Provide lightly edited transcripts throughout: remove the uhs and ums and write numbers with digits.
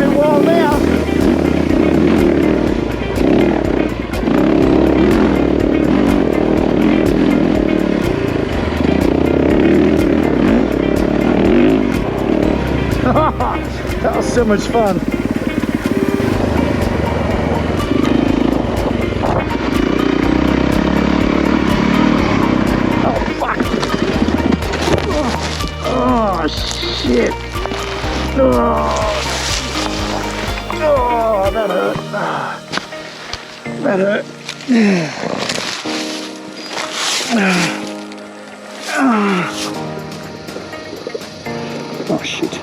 going well now. That was so much fun. Oh fuck! Oh shit! Oh, that hurt. That hurt. Oh shit.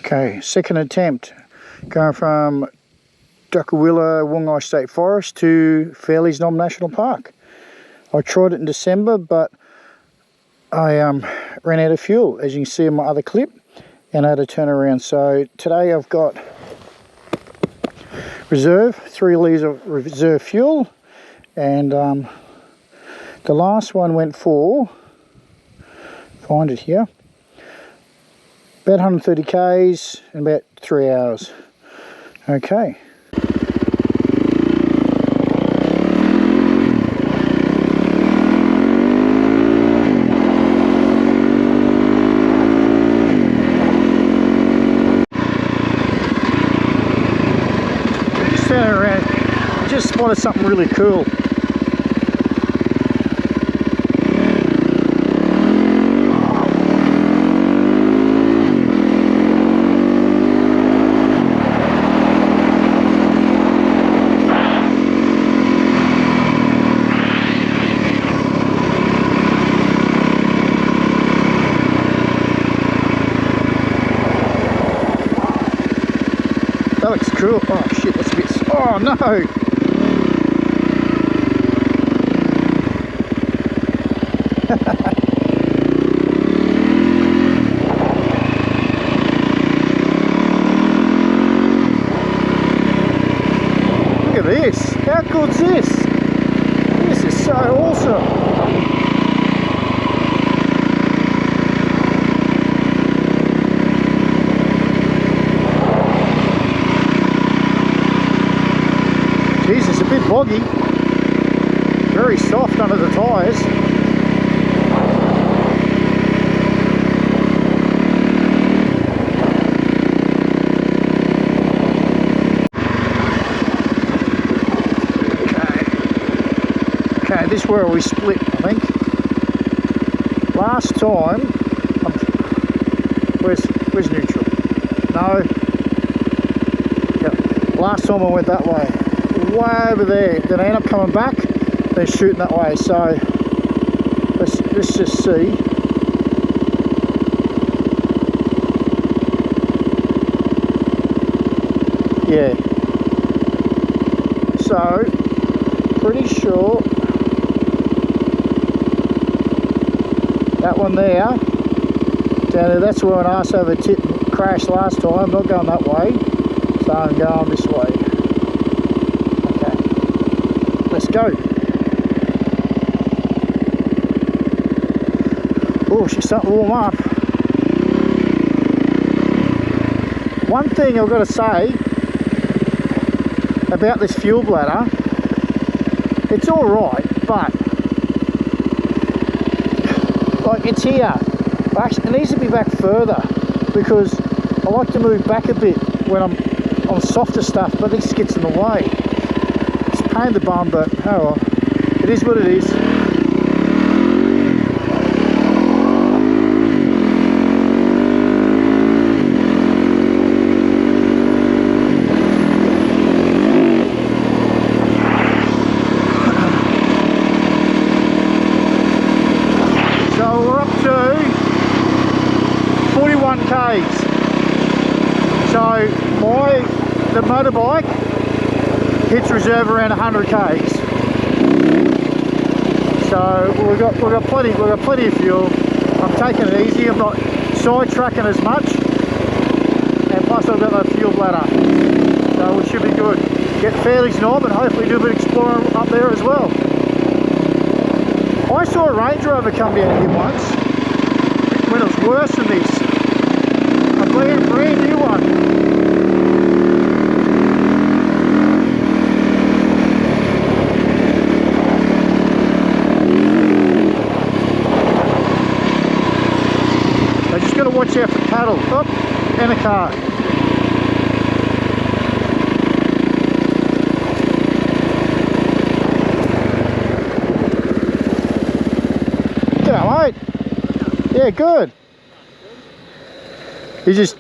Okay, second attempt, going from Duckawilla, Wongi State Forest to Fairlies Knob National Park. I tried it in December, but I ran out of fuel, as you can see in my other clip, and I had to turn around. So today I've got reserve, 3 litres of reserve fuel, and the last one went for, find it here, about 130 k's in about 3 hours. Okay. Standing around, I just spotted something really cool. That looks cool. Oh shit, that's a bit... Oh no! Look at this! How good's this? This is so awesome! Jeez, it's a bit boggy, very soft under the tyres. Okay, this is where we split, I think. Last time, where's neutral? No. Yep. Last time I went that way. Way over there, then I end up coming back, then shooting that way. So let's just see. Yeah. So pretty sure that one there, down there, that's where an arse over tip crashed last time. I'm not going that way, so I'm going this way. Let's go. Oh, she's starting to warm up. One thing I've got to say about this fuel bladder, it's alright, but like it's here. Actually, it needs to be back further because I like to move back a bit when I'm on softer stuff, but this gets in the way. Pain in the bum, but oh well, it is what it is. So we're up to 41 k's. So the motorbike hits reserve around 100 k's. So we've got plenty of fuel. I'm taking it easy. I'm not sidetracking as much, and plus I've got that fuel bladder, so we should be good. get Fairlies Knob and hopefully do a bit of exploring up there as well. I saw a Range Rover come down here once when it was worse than this. A brand new one. So just got to watch out for cattle. Oh, and a car. G'day, mate. Yeah, good. You just...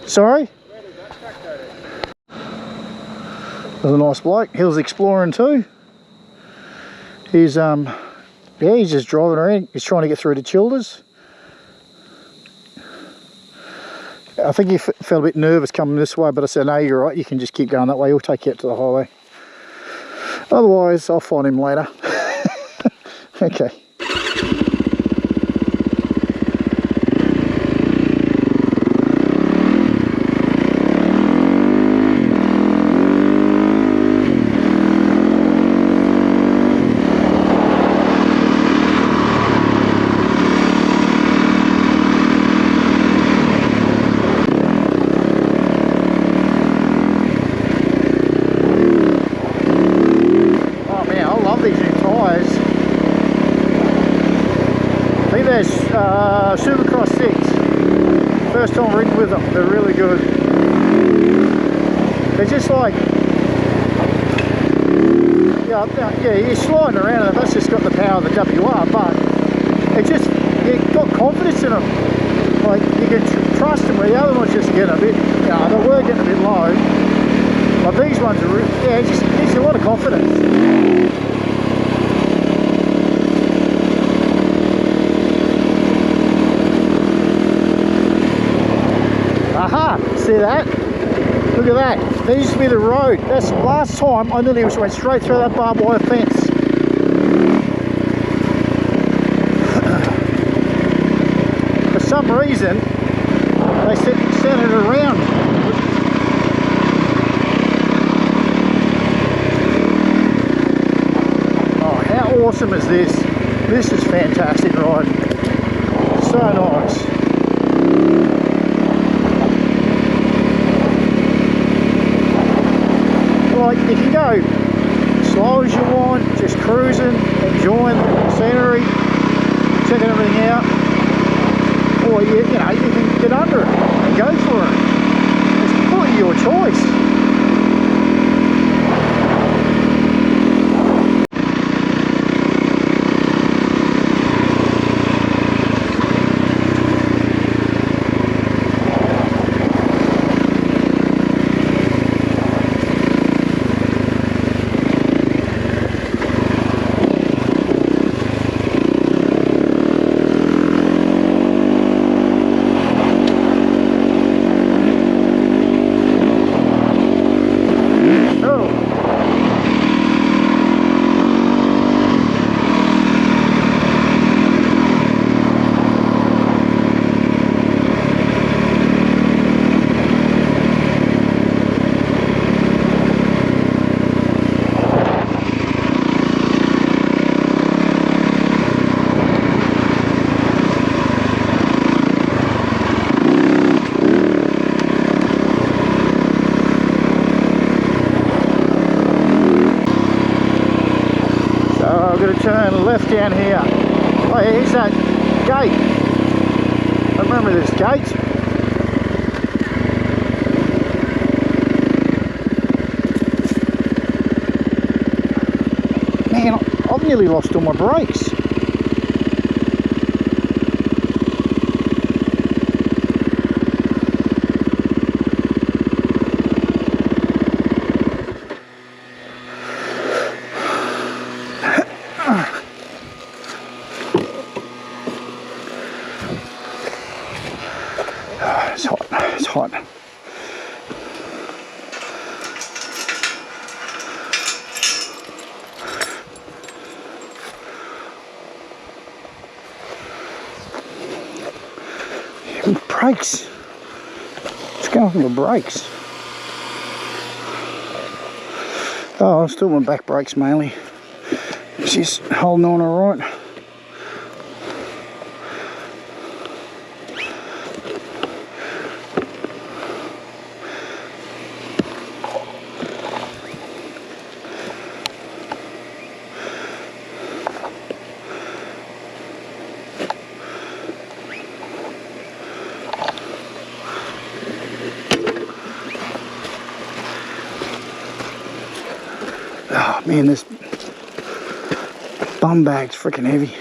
Sorry? There's a nice bloke. He was exploring too. He's yeah, he's just driving around. He's trying to get through to Childers. I think he felt a bit nervous coming this way, but I said, no, you're right, you can just keep going that way. He'll take you out to the highway. Otherwise, I'll find him later. Okay. Supercross 6. First time ridden with them. They're really good. They're just like, yeah, you're sliding around and that's just got the power of the WR, but it just, you've got confidence in them. Like, you can trust them where the other ones just getting a bit, they were getting a bit low. But these ones are, yeah, it just gives you a lot of confidence. Aha! See that? Look at that. There used to be the road. That's last time I nearly went straight through that barbed wire fence. For some reason, they sent it around. Oh, how awesome is this? This is fantastic riding. So nice. Like, you can go slow as you want, just cruising, enjoying the scenery, checking everything out, or you can get under it and go for it. It's completely your choice. Turn left down here. Oh, here's that gate. I remember this gate. Man, I've nearly lost all my brakes. It's hot, it's hot. Brakes. What's going on with the brakes? Oh, I'm still on back brakes mainly. She's holding on alright. Oh man, this bum bag's freaking heavy.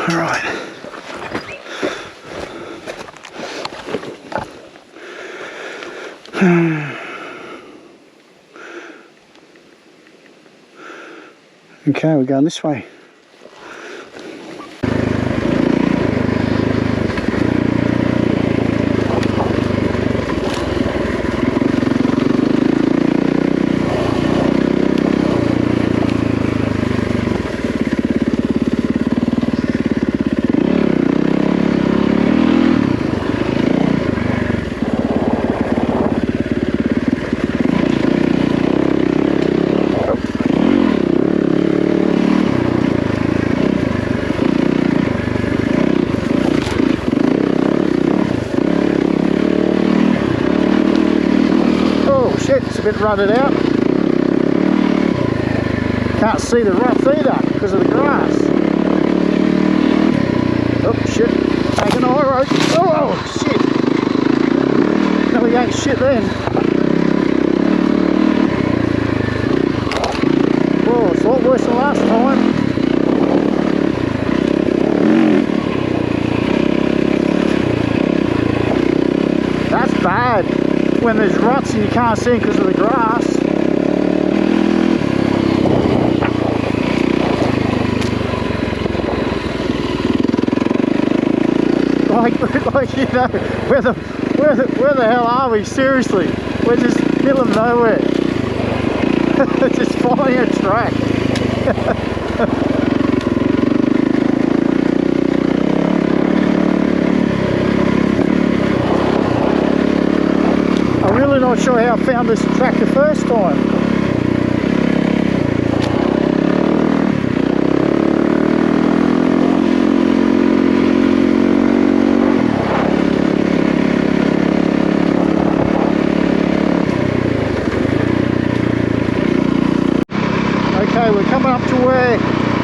All right. Okay, we're going this way. It's a bit rutted out. Can't see the ruts either because of the grass. Oh shit, taking a high road. Oh shit. No, we ain't shit then. Oh, it's a lot worse than last time. That's bad. When there's ruts and you can't see because of the grass. Like you know, where the hell are we? Seriously, we're just middle of nowhere. Just following a track. I'm really not sure how I found this track the first time. Okay, we're coming up to where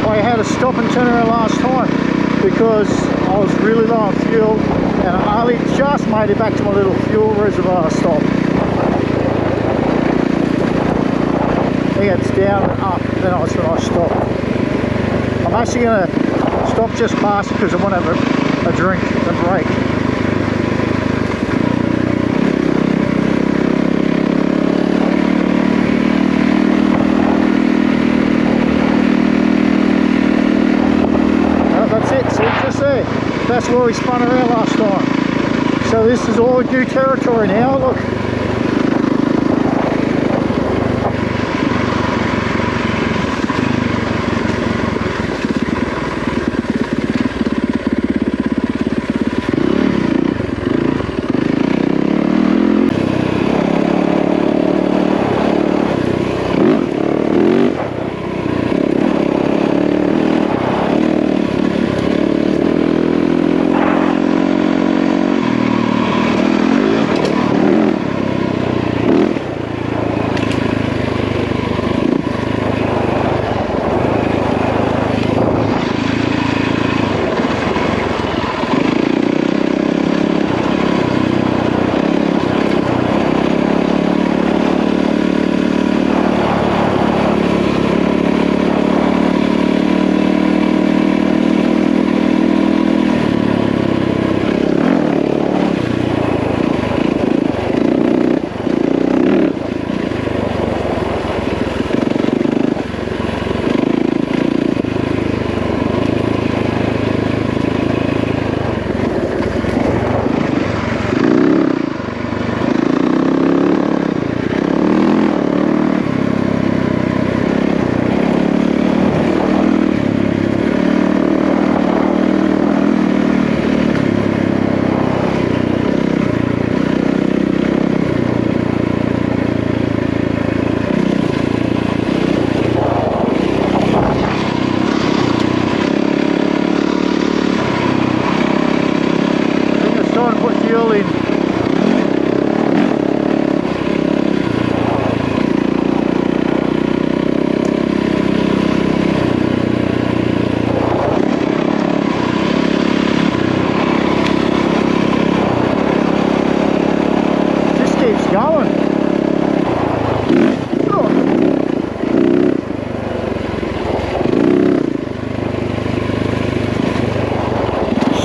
I had to stop and turn around last time because I was really low on fuel and I only just made it back to my little fuel reservoir stop. I think it's down and up, then that's when I stop. I'm actually going to stop just past because I want to have a drink and break. That's it, see, just there. That's where we spun around last time. So this is all new territory now, look.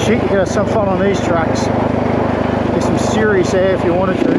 Shit, you could have some fun on these tracks. Get some serious air if you wanted to.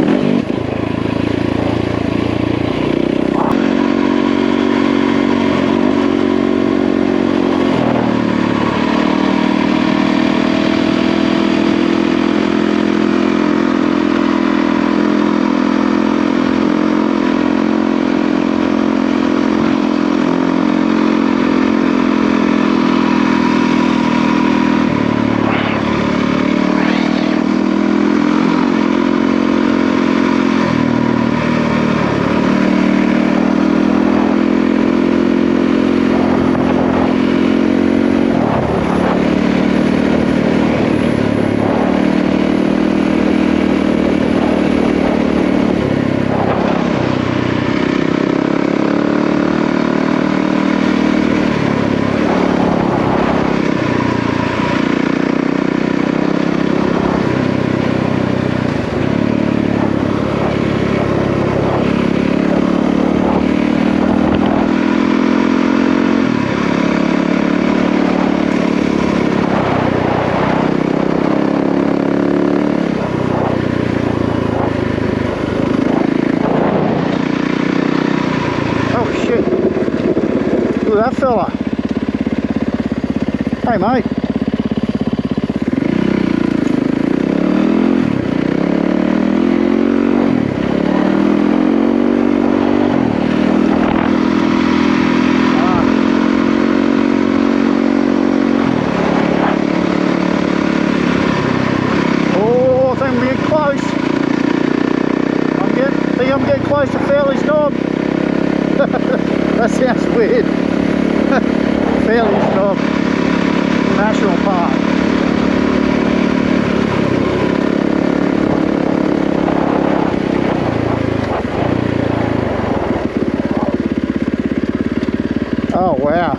That fella. Hey mate. Oh, I think I'm getting close. I think I'm getting close to Fairlies Knob. That sounds weird. Fairlies Knob National Park. Oh wow.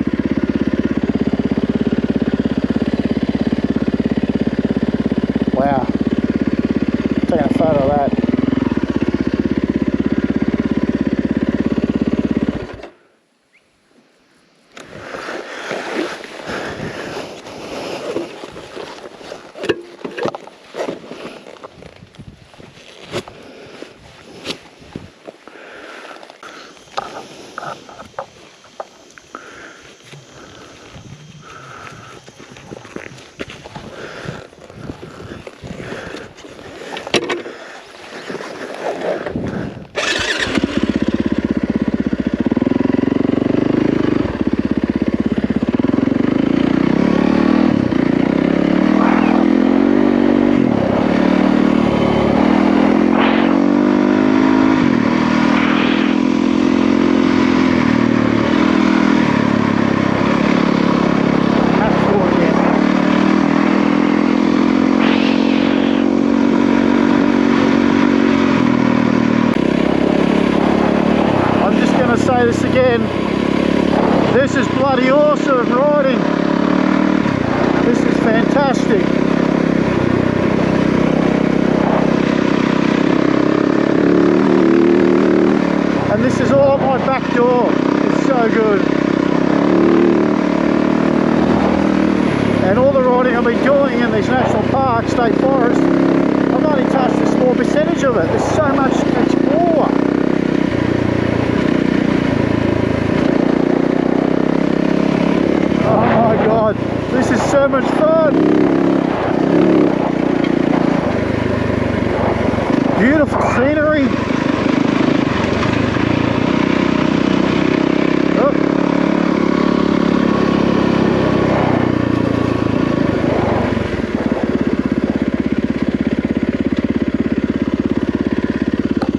Wow. Taking a photo of that. Say this again, this is bloody awesome riding. This is fantastic. And this is all at my back door. It's so good. And all the riding I've been doing in these national parks, state forests, I've only touched a small percentage of it. There's so much to explore. God, this is so much fun. Beautiful scenery. Oh.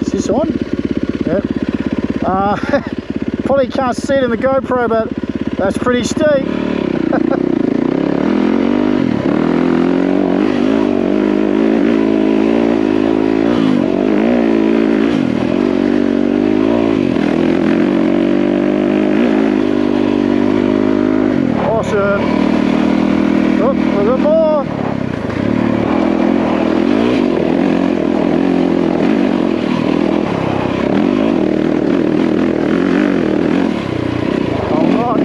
Is this on? Yep. Probably can't see it in the GoPro, but that's pretty steep. Oh, a little more. All right.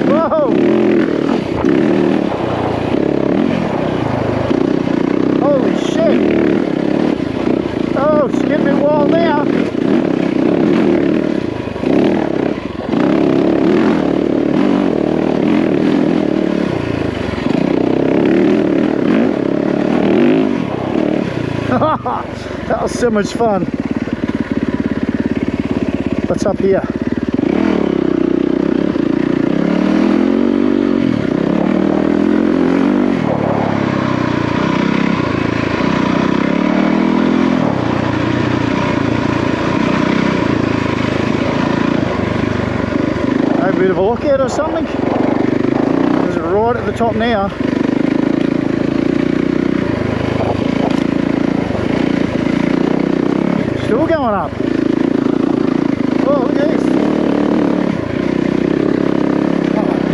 Whoa. That was so much fun. What's up here? A bit of a lookout or something? Is it right at the top now? Still going up. Oh, look at this.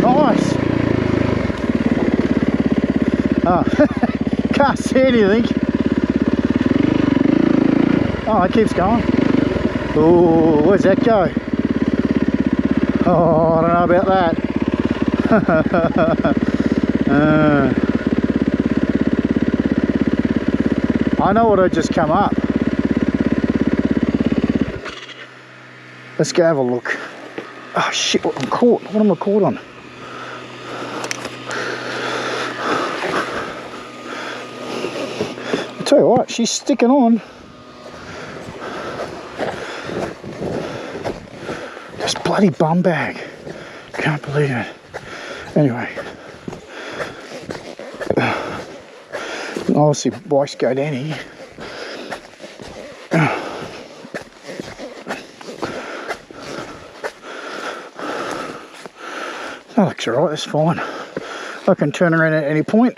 Oh, nice. Oh, can't see anything. Oh, it keeps going. Oh, where's that go? Oh, I don't know about that. I know what I just come up. Let's go have a look. Oh shit, I'm caught. What am I caught on? I tell you what, she's sticking on. This bloody bum bag. Can't believe it. Anyway. Obviously bikes go down here. That looks alright, that's fine. I can turn around at any point.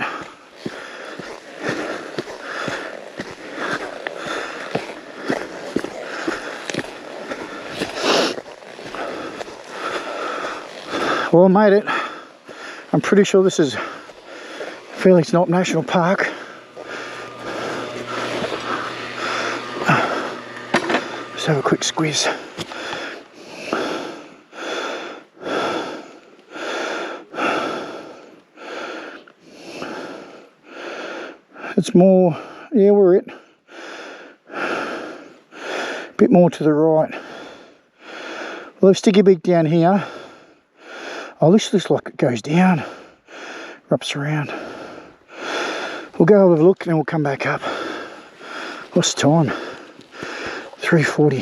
Well, I made it. I'm pretty sure this is Fairlies Knob National Park. Let's have a quick squeeze. It's more, yeah, we're it. A bit more to the right. Well, sticky beak down here. Oh, this looks like it goes down, wraps around. We'll go have a look and then we'll come back up. What's the time? 3:40.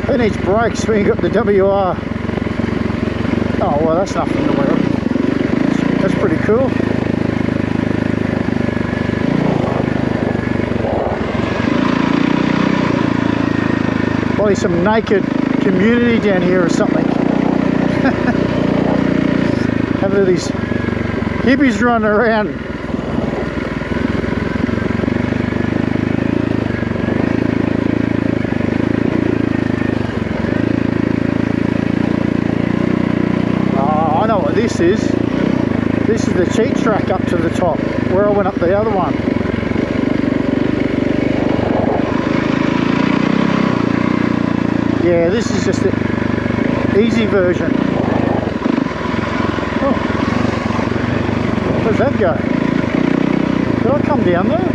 Who needs brakes when you got the WR? Oh well, that's nothing to worry about. That's pretty cool. Probably some naked community down here or something. Have these hippies running around. This is the cheat track up to the top where I went up the other one. Yeah, this is just the easy version. Oh, where's that go? Did I come down there?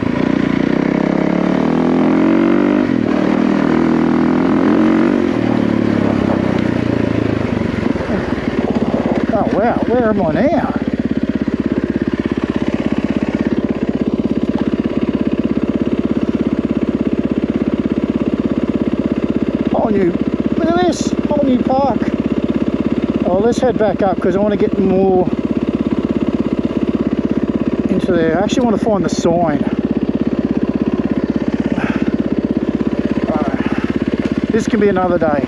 Oh wow, where am I now? Whole new, look at this, whole new park. Oh, let's head back up because I want to get more into there. I actually want to find the sign. This can be another day.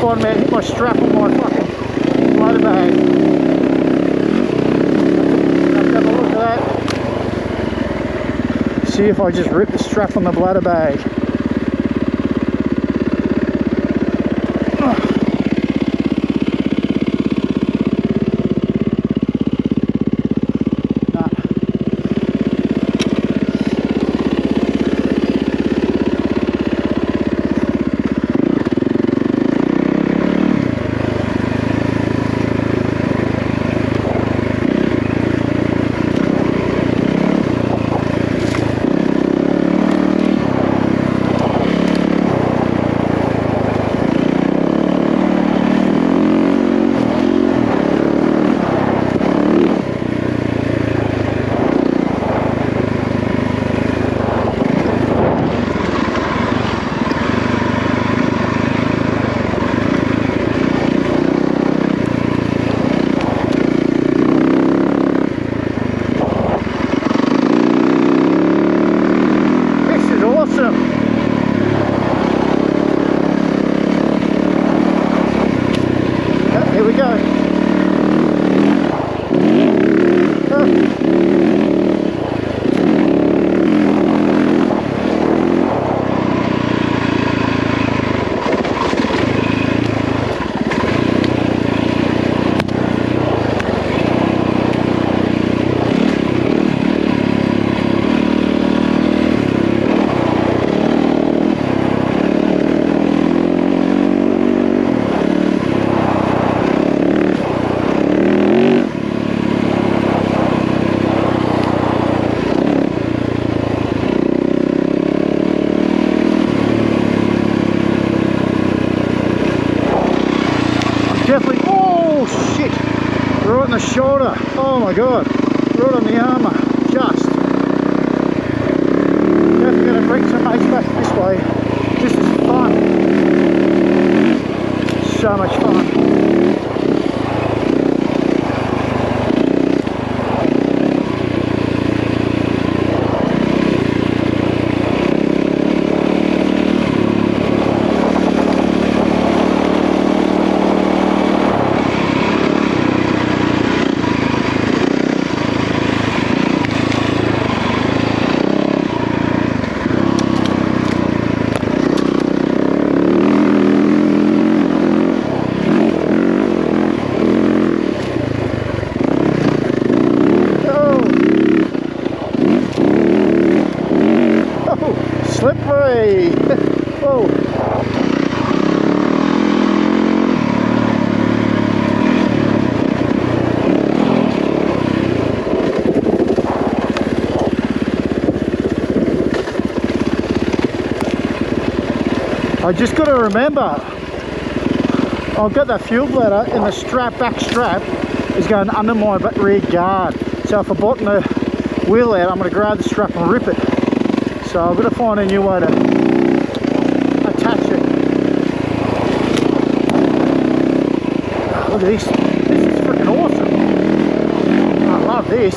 bottom out, hit my strap on my fucking bladder bag. Have a look at that. See if I just rip the strap on the bladder bag. Definitely, oh shit, right in the shoulder, oh my god, right on the armour, just. Definitely going to bring some mates back this way. This is fun, so much fun. Slippery! Whoa! I just got to remember, I've got that fuel bladder and the strap, back strap, is going under my rear guard. So if I bottom the wheel out, I'm going to grab the strap and rip it. So I've got to find a new way to attach it. Look at this. This is freaking awesome. I love this.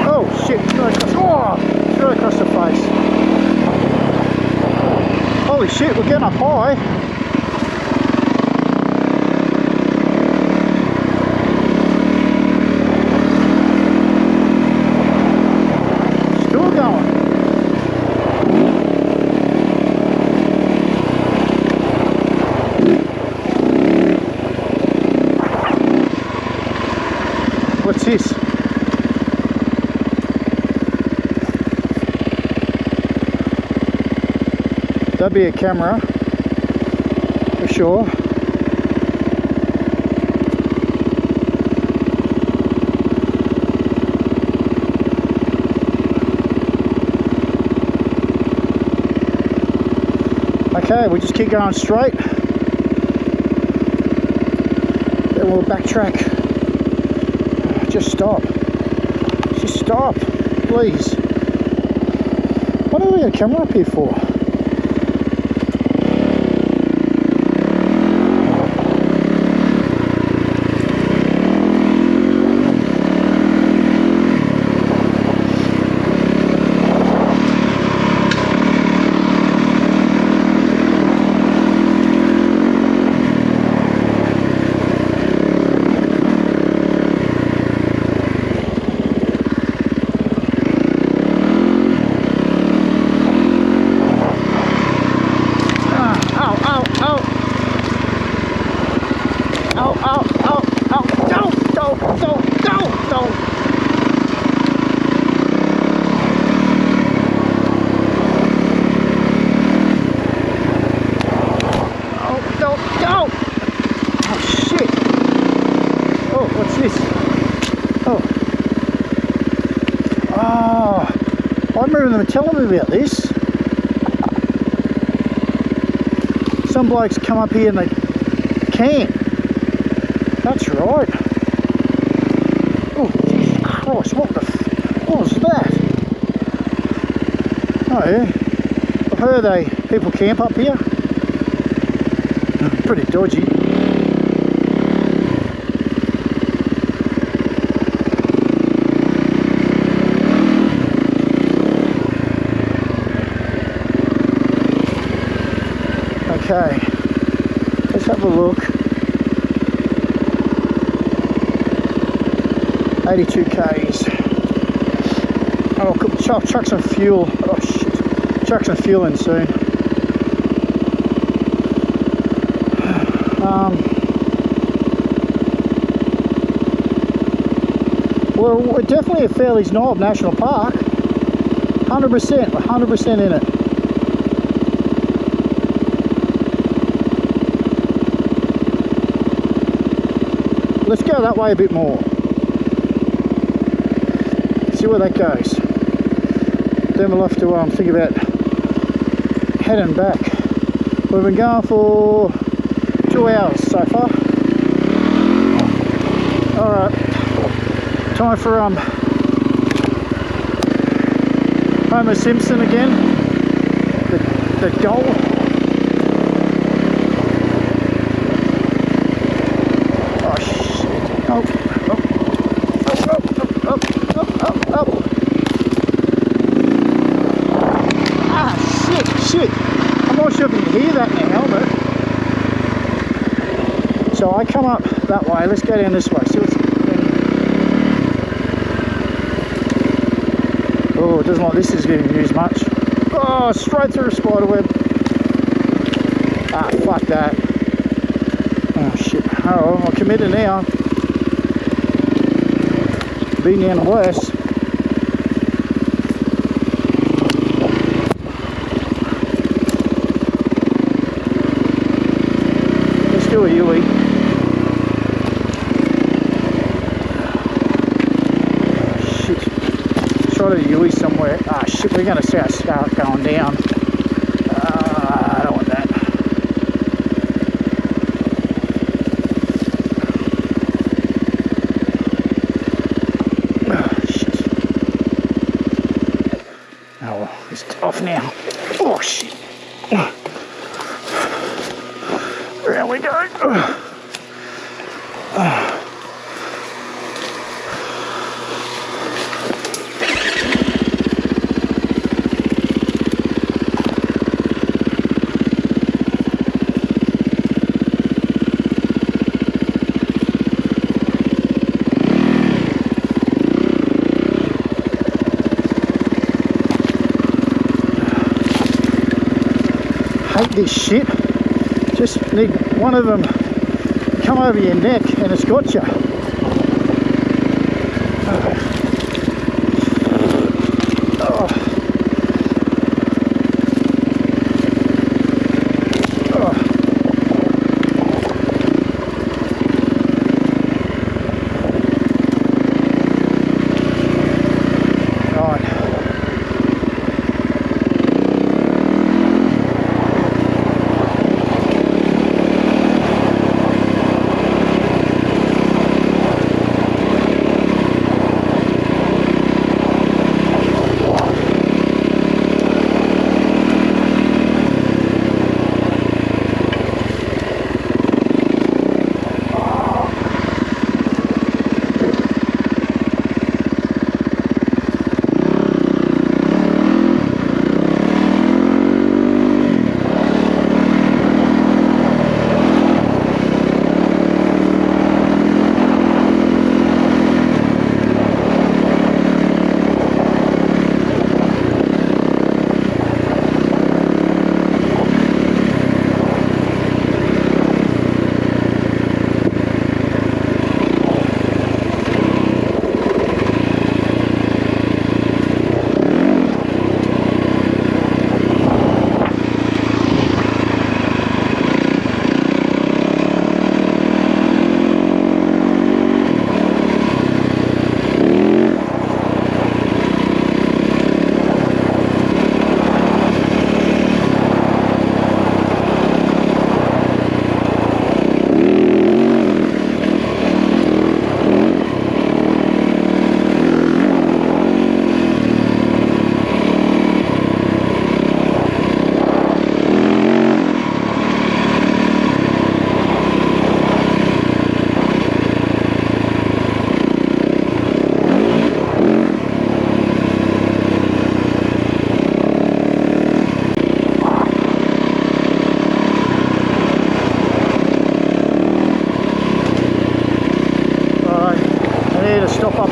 Oh shit, straight across the face. Holy shit, we're getting up high. What's this? That'd be a camera, for sure. Okay, we'll just keep going straight. Then we'll backtrack. Just stop. Just stop, please. What do we got a camera up here for? Oh. Oh, I remember them telling me about this. Some blokes come up here and they can. That's right. Oh, Jesus Christ, what was that? Oh yeah, I've heard people camp up here. Pretty dodgy. Okay, let's have a look. 82 k's. Oh, I'll chuck some fuel. Oh shit, chuck some fuel in soon. Well, we're definitely at Fairlies Knob National Park. 100% in it. Let's go that way a bit more. See where that goes. Then we'll have to think about heading back. We've been going for 2 hours so far. Alright, time for Homer Simpson again. The goal. Oh shit. Oh. Ah shit. I'm not sure if you can hear that now, but so I come up that way. Let's go down this way. See what's oh, it doesn't like this is getting used much. Oh, straight through a spider web. Ah, fuck that. Oh shit. Oh, I'm committed now. Been down the worst. Let's do a Yui. Try to Yui somewhere. Ah shit, we're gonna see our start going down. I don't want that. Oh shit. Oh well, it's off now. Oh shit. Around we go. Hate this shit. Just need one of them come over your neck and it's got you.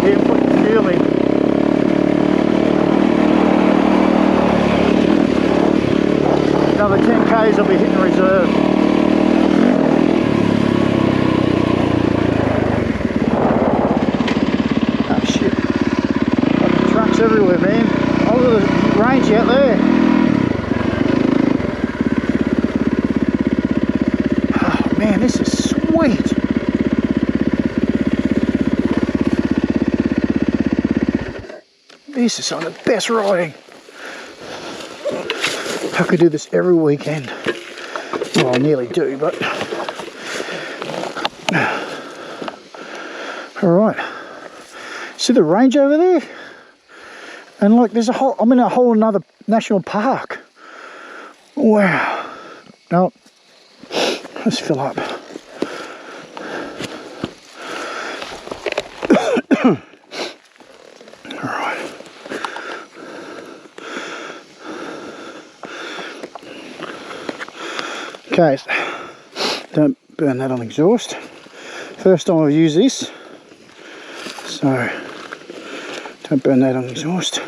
here and put the fuel in. Another 10 k's I'll be hitting reserve. Oh shit. Fucking trucks everywhere, man. Oh, look at the range out there. Oh man, this is sweet. This is some of the best riding. I could do this every weekend. Well, I nearly do, but... Alright. See the range over there? And like there's a whole... I'm in a whole another national park. Wow. No. Let's fill up. Okay, don't burn that on exhaust. First time I've used this, so don't burn that on exhaust.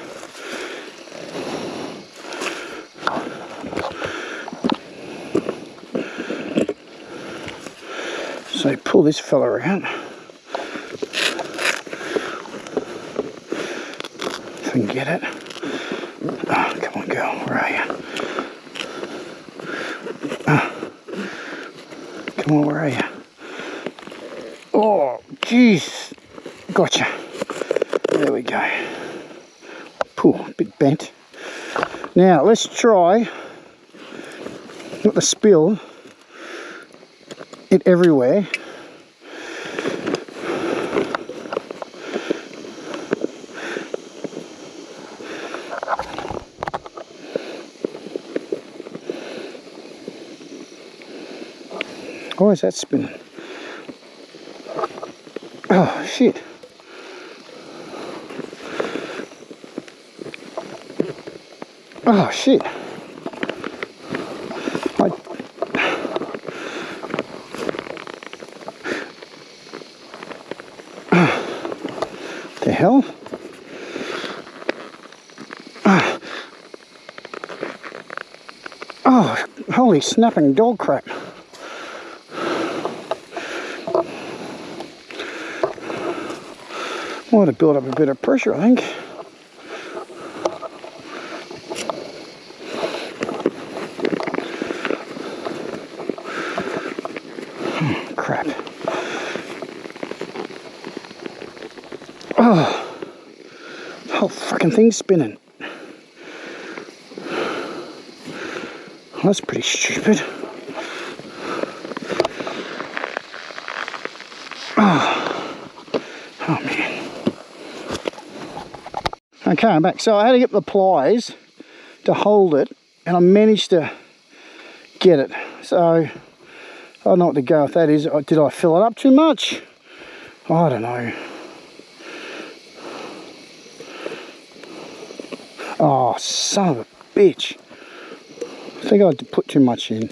So pull this fella out. If I can get it. Oh, come on girl, where are you? Come on, where are you? Oh, jeez. Gotcha. There we go. Pooh, a bit bent. Now, let's try not to spill it everywhere. Why is that spinning? Oh shit. Oh shit. The hell? Oh, holy snapping dog crap. Might have built up a bit of pressure, I think. Crap. Oh, the whole fucking thing's spinning. That's pretty stupid. Oh man. Okay, I'm back. So I had to get the pliers to hold it, and I managed to get it. So I don't know what to go with that is. Did I fill it up too much? I don't know. Oh, son of a bitch. I think I had to put too much in.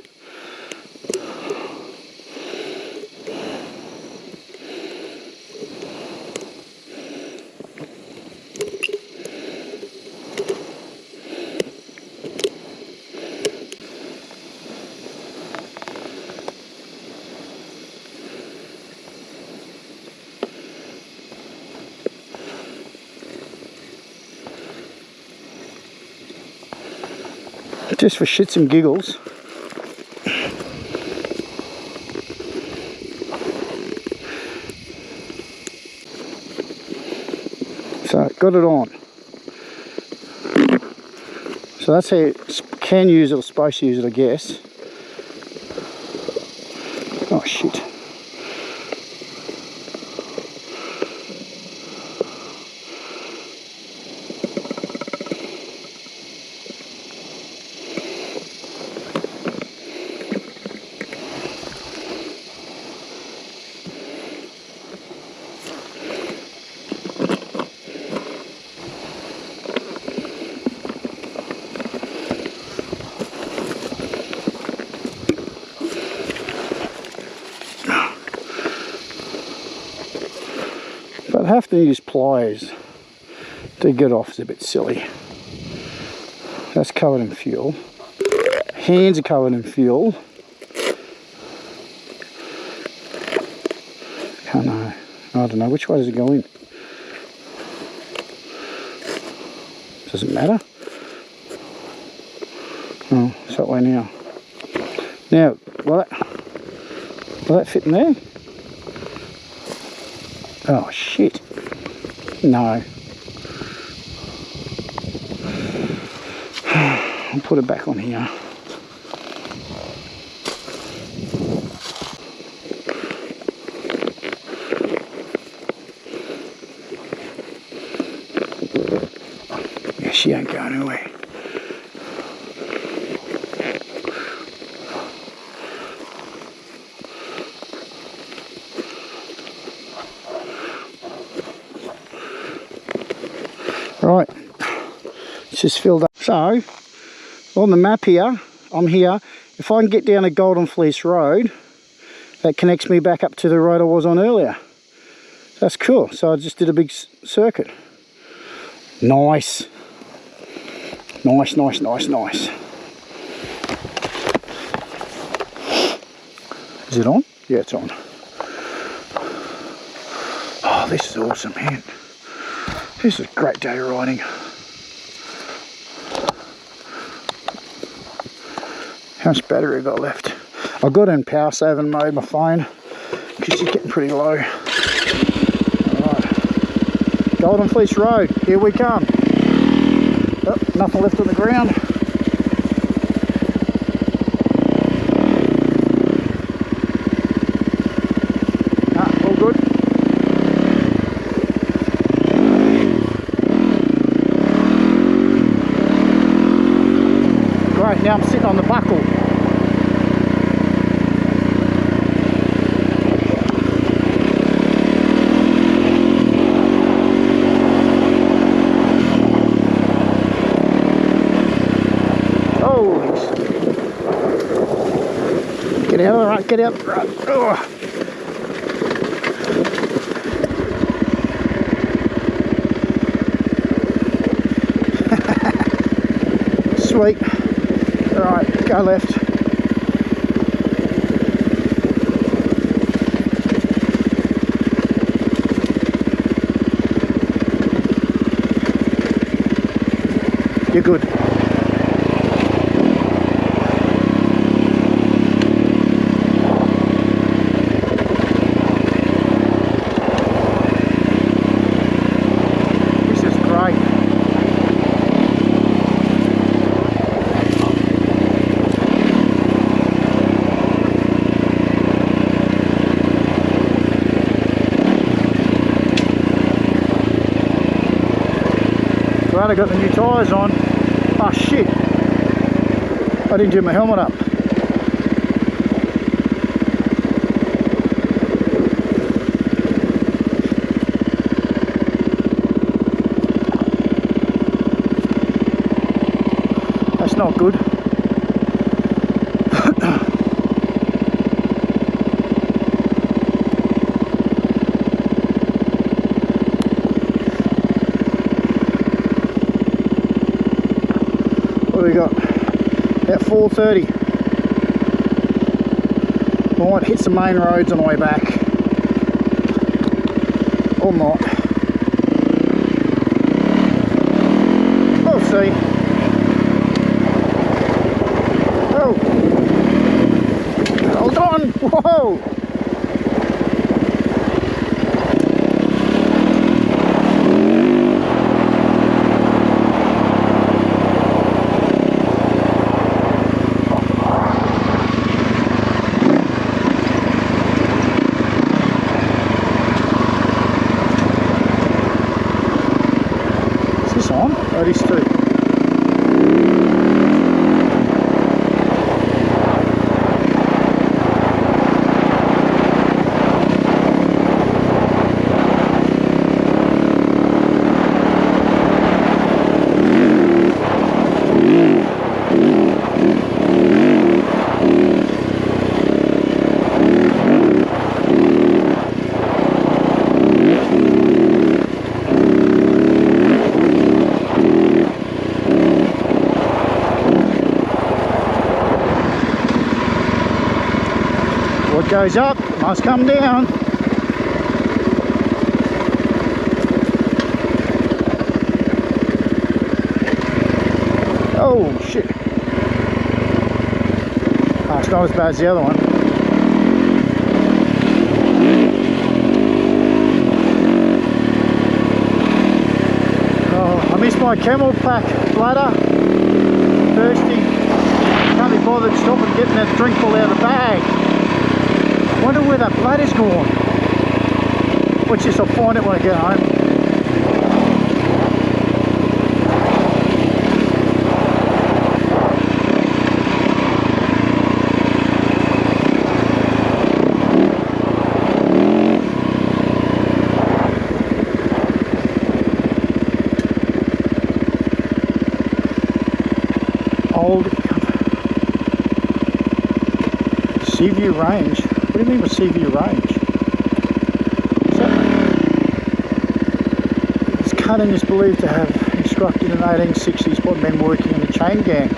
Just for shits and giggles. So got it on. So that's how you can use it or supposed to use it, I guess. Oh shit. I'd have to use pliers to get off. It's a bit silly. That's covered in fuel. Hands are covered in fuel. I don't know, which way does it go in? Does it matter? Oh, it's that way now. Now, will that fit in there? Oh shit. No. I'll put it back on here. Yeah, she ain't going anywhere. Right, it's just filled up. So, on the map here, I'm here. If I can get down a Golden Fleece Road, that connects me back up to the road I was on earlier. That's cool. So I just did a big circuit. Nice. Nice, nice, nice, nice. Is it on? Yeah, it's on. Oh, this is awesome, man. This is a great day riding. How much battery I got left? I got in power saving mode, my phone, because it's getting pretty low. Alright. Golden Fleece Road, here we come. Oh, nothing left on the ground. All good. Great, now I'm sitting on the buckle. Get out of the rut, get out of the rut. Oh. Sweet. Alright, go left. You're good. Glad I got the new tyres on. Oh shit, I didn't do my helmet up. That's not good. What do we got? About 4:30. Might hit some main roads on the way back. Or not. We'll see. Oh! Hold on! Whoa! On? Oh, it is too. goes up, must come down. Oh shit. Oh, it's not as bad as the other one. Oh, I missed my camel pack bladder. Thirsty. Can't be bothered stopping getting that drink full out of the bag. Wonder where that bladder's gone. Watch this, I'll find it when I get home. Old Seaview Range. What do you mean by Seaview Range? What's that mean? This cutting is believed to have constructed in the 1860s by men working in a chain gang.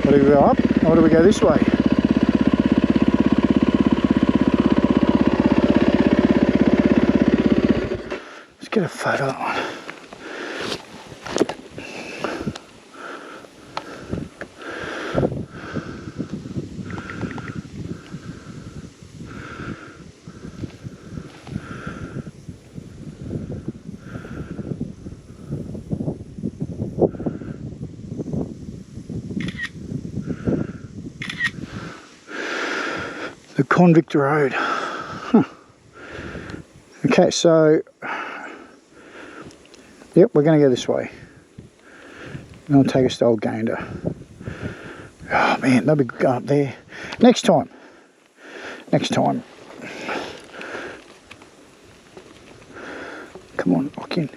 What do we go up or do we go this way? Get a photo of that one. The Convict Road. Huh. Okay, so yep, we're going to go this way. And I'll take us to Old Gander. Oh man, that'll be good going up there. Next time. Next time. Come on, lock in.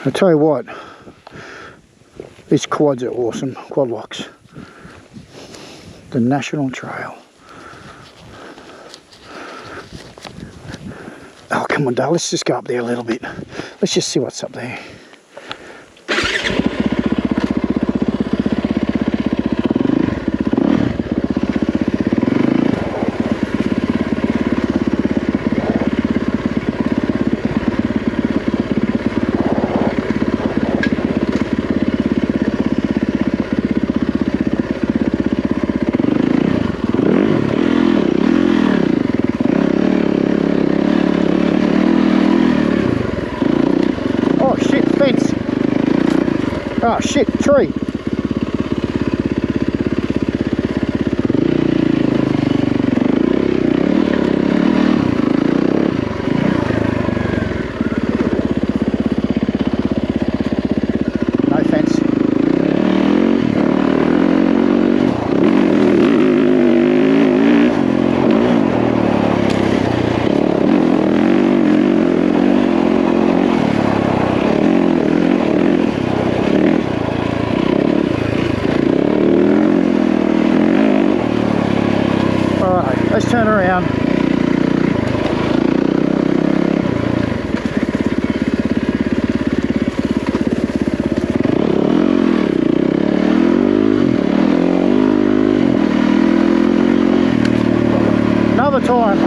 I'll tell you what. These quads are awesome. Quad locks. The National Trail. Oh, come on, Dale, let's just go up there a little bit. Let's just see what's up there. Oh shit, tree. No fence. Let's turn around. Another time.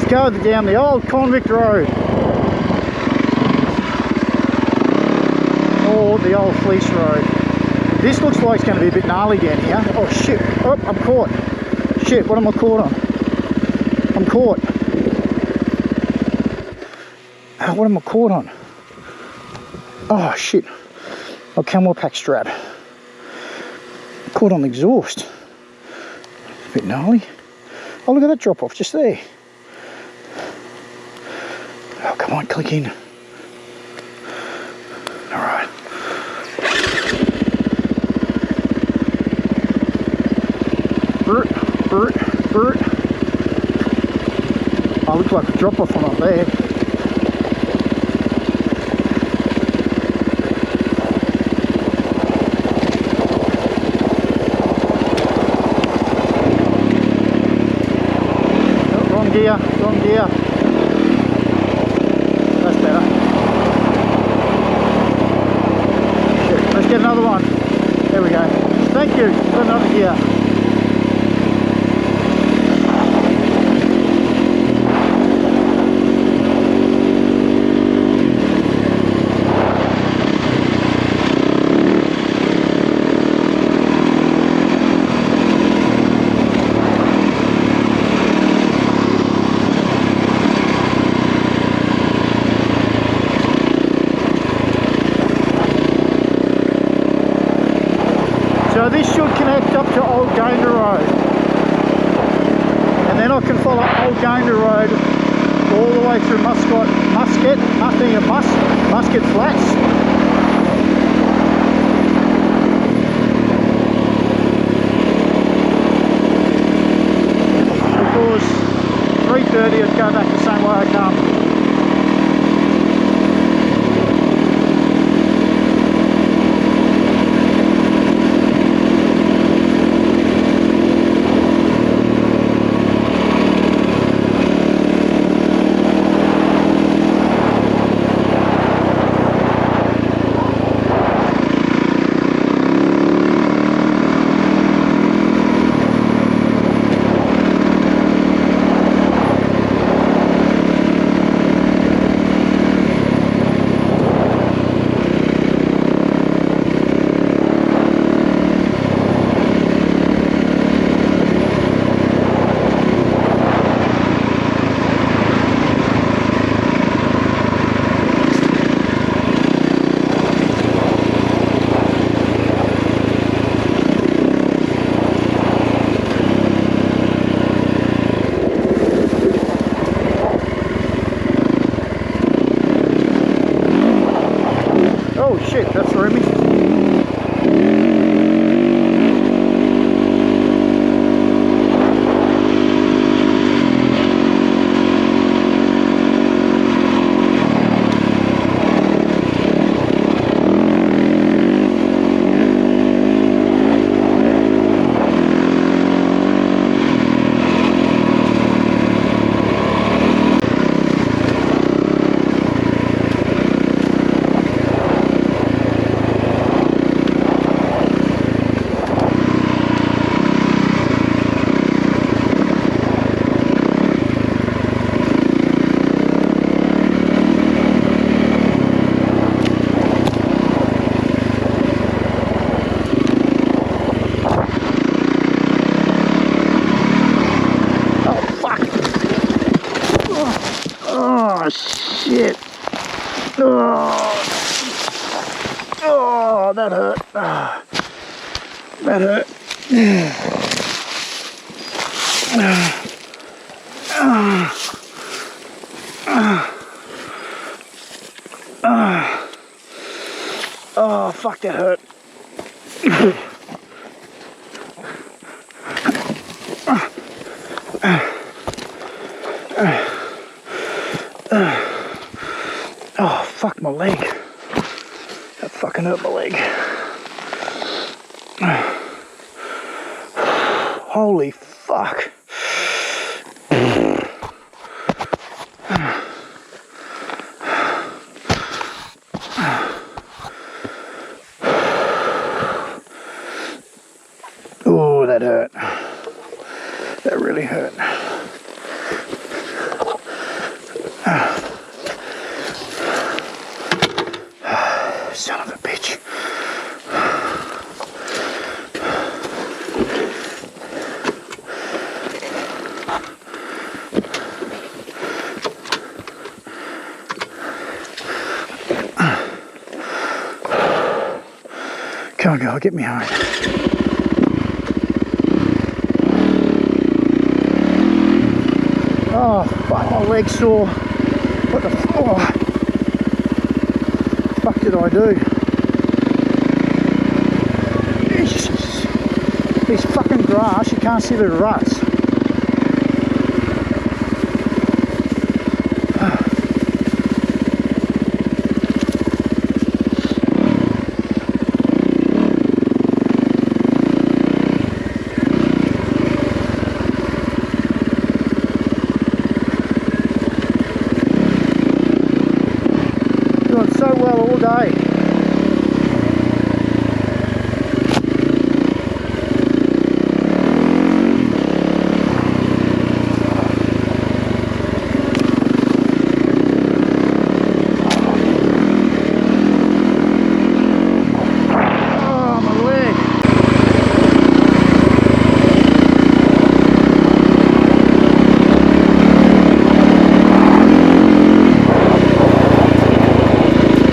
Go down the old Convict Road or the old Fleece Road. This looks like it's going to be a bit gnarly down here. Oh shit, oh, I'm caught. Shit, what am I caught on? I'm caught. What am I caught on? Oh shit, my camel pack strap. Caught on the exhaust. A bit gnarly. Oh, look at that drop off just there. Oh, come on, click in. All right. Bert. I look like a drop off from up there. Oh, wrong gear, wrong gear. That's better. Shit, let's get another one. There we go. Thank you. Got another gear. So this should connect up to Old Gander Road, and then I can follow Old Gander Road all the way through Musket Flats. Because 3:30 I'd go back the same way I come. Oh shit, that's roomy. Oh shit. Oh, that hurt. That hurt. Oh, fuck, that hurt. Oh, fuck my leg. That fucking hurt my leg. Holy fuck. Oh, that hurt. That really hurt. Son of a bitch. Come on, girl, get me home. Oh, fuck, my leg's sore. What the fuck did I do? This fucking grass, you can't see the ruts. trail all day.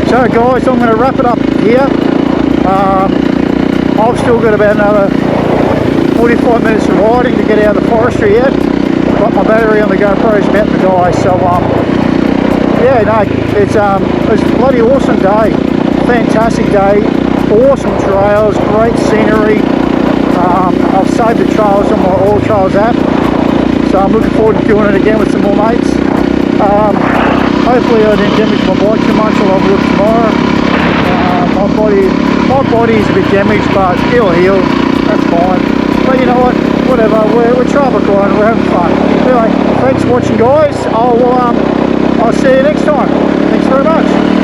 So guys, I'm going to wrap it up here. I've still got about another 45 minutes of riding to get out of the forestry yet, but my battery on the GoPro is about to die, so yeah, no, it's a bloody awesome day, fantastic day, awesome trails, great scenery. I've saved the trails on my All Trails app, so I'm looking forward to doing it again with some more mates. Hopefully I didn't damage my bike too much. I'll have a look tomorrow. My body is a bit damaged, but it'll heal. That's fine. But you know what? Whatever. We're trail riding. We're having fun. Anyway, thanks for watching, guys. I'll see you next time. Thanks very much.